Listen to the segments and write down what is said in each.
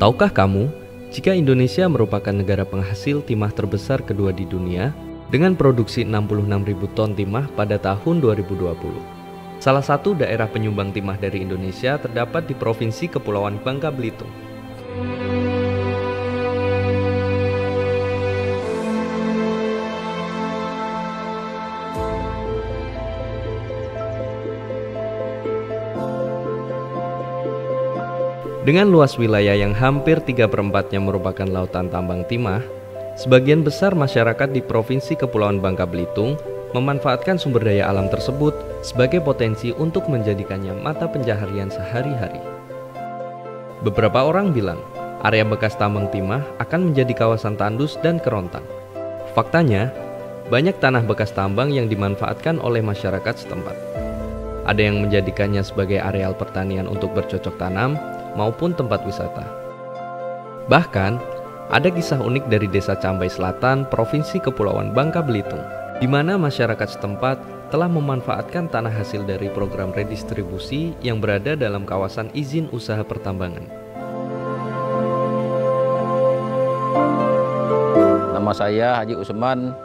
Tahukah kamu, jika Indonesia merupakan negara penghasil timah terbesar kedua di dunia dengan produksi 66.000 ton timah pada tahun 2020. Salah satu daerah penyumbang timah dari Indonesia terdapat di Provinsi Kepulauan Bangka Belitung. Dengan luas wilayah yang hampir 3/4-nya merupakan lautan tambang timah, sebagian besar masyarakat di Provinsi Kepulauan Bangka Belitung memanfaatkan sumber daya alam tersebut sebagai potensi untuk menjadikannya mata pencaharian sehari-hari. Beberapa orang bilang, area bekas tambang timah akan menjadi kawasan tandus dan kerontang. Faktanya, banyak tanah bekas tambang yang dimanfaatkan oleh masyarakat setempat. Ada yang menjadikannya sebagai areal pertanian untuk bercocok tanam, maupun tempat wisata. Bahkan, ada kisah unik dari Desa Cambai Selatan, Provinsi Kepulauan Bangka Belitung, di mana masyarakat setempat telah memanfaatkan tanah hasil dari program redistribusi yang berada dalam kawasan izin usaha pertambangan. Nama saya Haji Usman,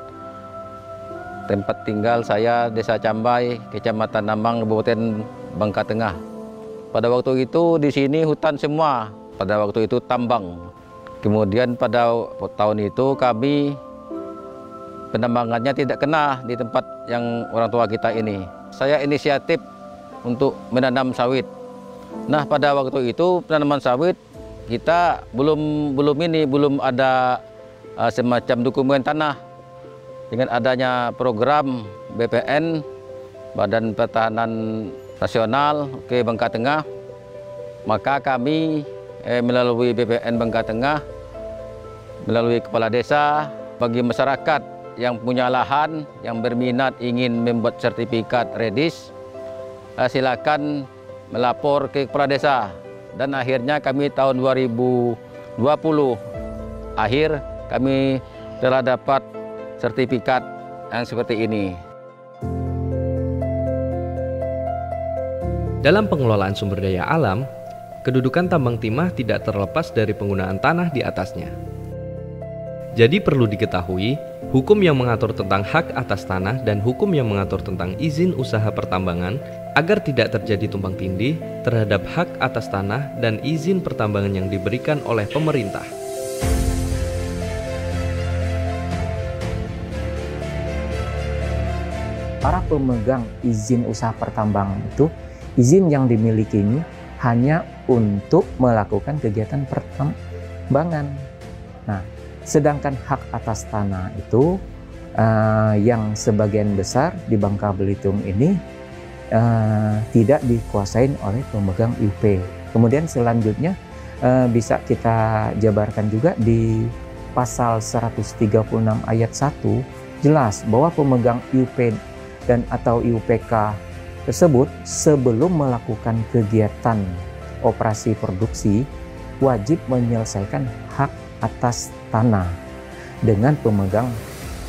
tempat tinggal saya Desa Cambai, Kecamatan Nambang, Kabupaten Bangka Tengah. Pada waktu itu di sini hutan semua, pada waktu itu tambang. Kemudian pada tahun itu kami penambangannya tidak kena di tempat yang orang tua kita ini. Saya inisiatif untuk menanam sawit. Nah, pada waktu itu penanaman sawit kita belum ada semacam dokumen tanah. Dengan adanya program BPN, Badan Pertahanan Nasional ke Bangka Tengah, maka kami melalui BPN Bangka Tengah, melalui kepala desa, bagi masyarakat yang punya lahan, yang berminat ingin membuat sertifikat redis, silakan melapor ke kepala desa. Dan akhirnya kami tahun 2020 akhir kami telah dapat sertifikat yang seperti ini. Dalam pengelolaan sumber daya alam, kedudukan tambang timah tidak terlepas dari penggunaan tanah di atasnya. Jadi perlu diketahui, hukum yang mengatur tentang hak atas tanah dan hukum yang mengatur tentang izin usaha pertambangan agar tidak terjadi tumpang tindih terhadap hak atas tanah dan izin pertambangan yang diberikan oleh pemerintah. Para pemegang izin usaha pertambangan itu, izin yang dimiliki ini hanya untuk melakukan kegiatan pertambangan. Nah, sedangkan hak atas tanah itu yang sebagian besar di Bangka Belitung ini tidak dikuasain oleh pemegang IUP. Kemudian selanjutnya bisa kita jabarkan juga di pasal 136 ayat 1 jelas bahwa pemegang IUP dan atau IUPK tersebut sebelum melakukan kegiatan operasi produksi wajib menyelesaikan hak atas tanah dengan pemegang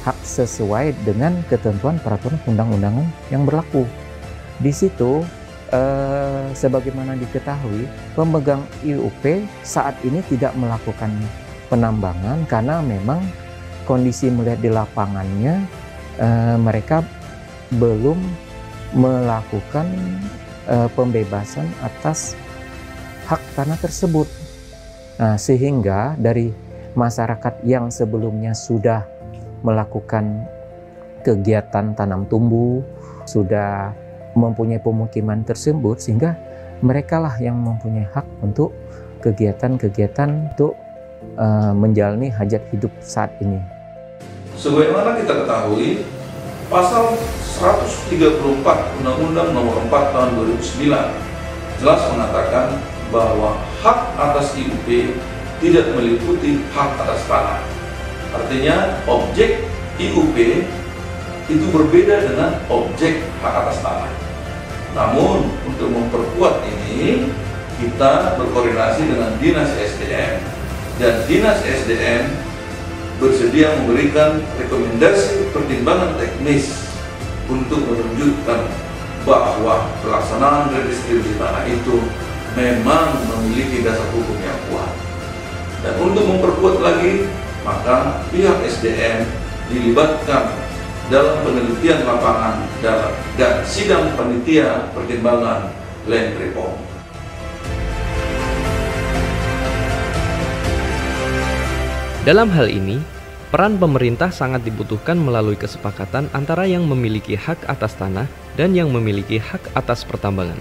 hak sesuai dengan ketentuan peraturan undang-undangan yang berlaku. Di situ sebagaimana diketahui pemegang IUP saat ini tidak melakukan penambangan karena memang kondisi melihat di lapangannya mereka belum melakukan pembebasan atas hak tanah tersebut. Nah, sehingga dari masyarakat yang sebelumnya sudah melakukan kegiatan tanam tumbuh, sudah mempunyai pemukiman tersebut, sehingga merekalah yang mempunyai hak untuk kegiatan-kegiatan untuk menjalani hajat hidup saat ini. Sebagaimana kita ketahui, Pasal 134 Undang-Undang Nomor 4 Tahun 2009 jelas mengatakan bahwa hak atas IUP tidak meliputi hak atas tanah. Artinya objek IUP itu berbeda dengan objek hak atas tanah. Namun untuk memperkuat ini kita berkoordinasi dengan Dinas SDM dan Dinas SDM bersedia memberikan rekomendasi pertimbangan teknis untuk menunjukkan bahwa pelaksanaan redistribusi tanah itu memang memiliki dasar hukum yang kuat. Dan untuk memperkuat lagi, maka pihak SDM dilibatkan dalam penelitian lapangan dan sidang panitia pertimbangan land reform. Dalam hal ini, peran pemerintah sangat dibutuhkan melalui kesepakatan antara yang memiliki hak atas tanah dan yang memiliki hak atas pertambangan.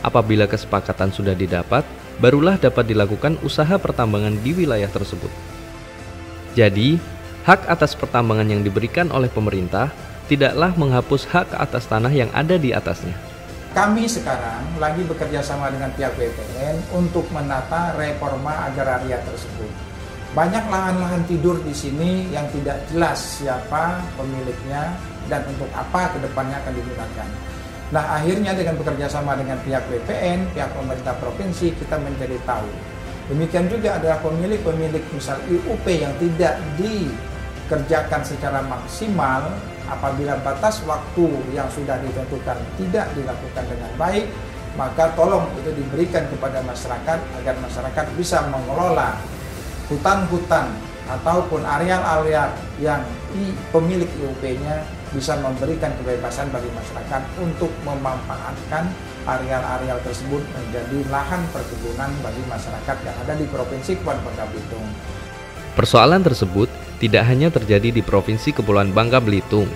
Apabila kesepakatan sudah didapat, barulah dapat dilakukan usaha pertambangan di wilayah tersebut. Jadi, hak atas pertambangan yang diberikan oleh pemerintah tidaklah menghapus hak atas tanah yang ada di atasnya. Kami sekarang lagi bekerja sama dengan pihak BPN untuk menata reforma agraria tersebut. Banyak lahan-lahan tidur di sini yang tidak jelas siapa pemiliknya dan untuk apa kedepannya akan digunakan. Nah, akhirnya dengan bekerja sama dengan pihak BPN, pihak pemerintah provinsi, kita menjadi tahu. Demikian juga adalah pemilik-pemilik misal IUP yang tidak dikerjakan secara maksimal apabila batas waktu yang sudah ditentukan tidak dilakukan dengan baik, maka tolong itu diberikan kepada masyarakat agar masyarakat bisa mengelola hutan-hutan ataupun areal-areal yang pemilik IUP-nya bisa memberikan kebebasan bagi masyarakat untuk memanfaatkan areal-areal tersebut menjadi lahan perkebunan bagi masyarakat yang ada di Provinsi Kepulauan Bangka Belitung. Persoalan tersebut tidak hanya terjadi di Provinsi Kepulauan Bangka Belitung,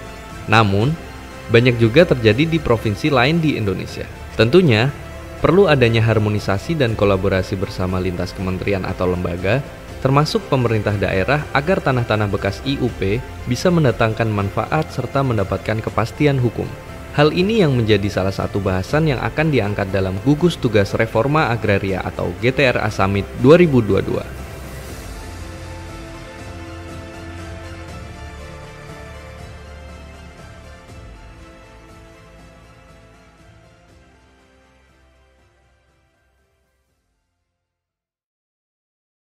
namun banyak juga terjadi di provinsi lain di Indonesia. Tentunya, perlu adanya harmonisasi dan kolaborasi bersama lintas kementerian atau lembaga, termasuk pemerintah daerah agar tanah-tanah bekas IUP bisa mendatangkan manfaat serta mendapatkan kepastian hukum. Hal ini yang menjadi salah satu bahasan yang akan diangkat dalam Gugus Tugas Reforma Agraria atau GTRA Summit 2022.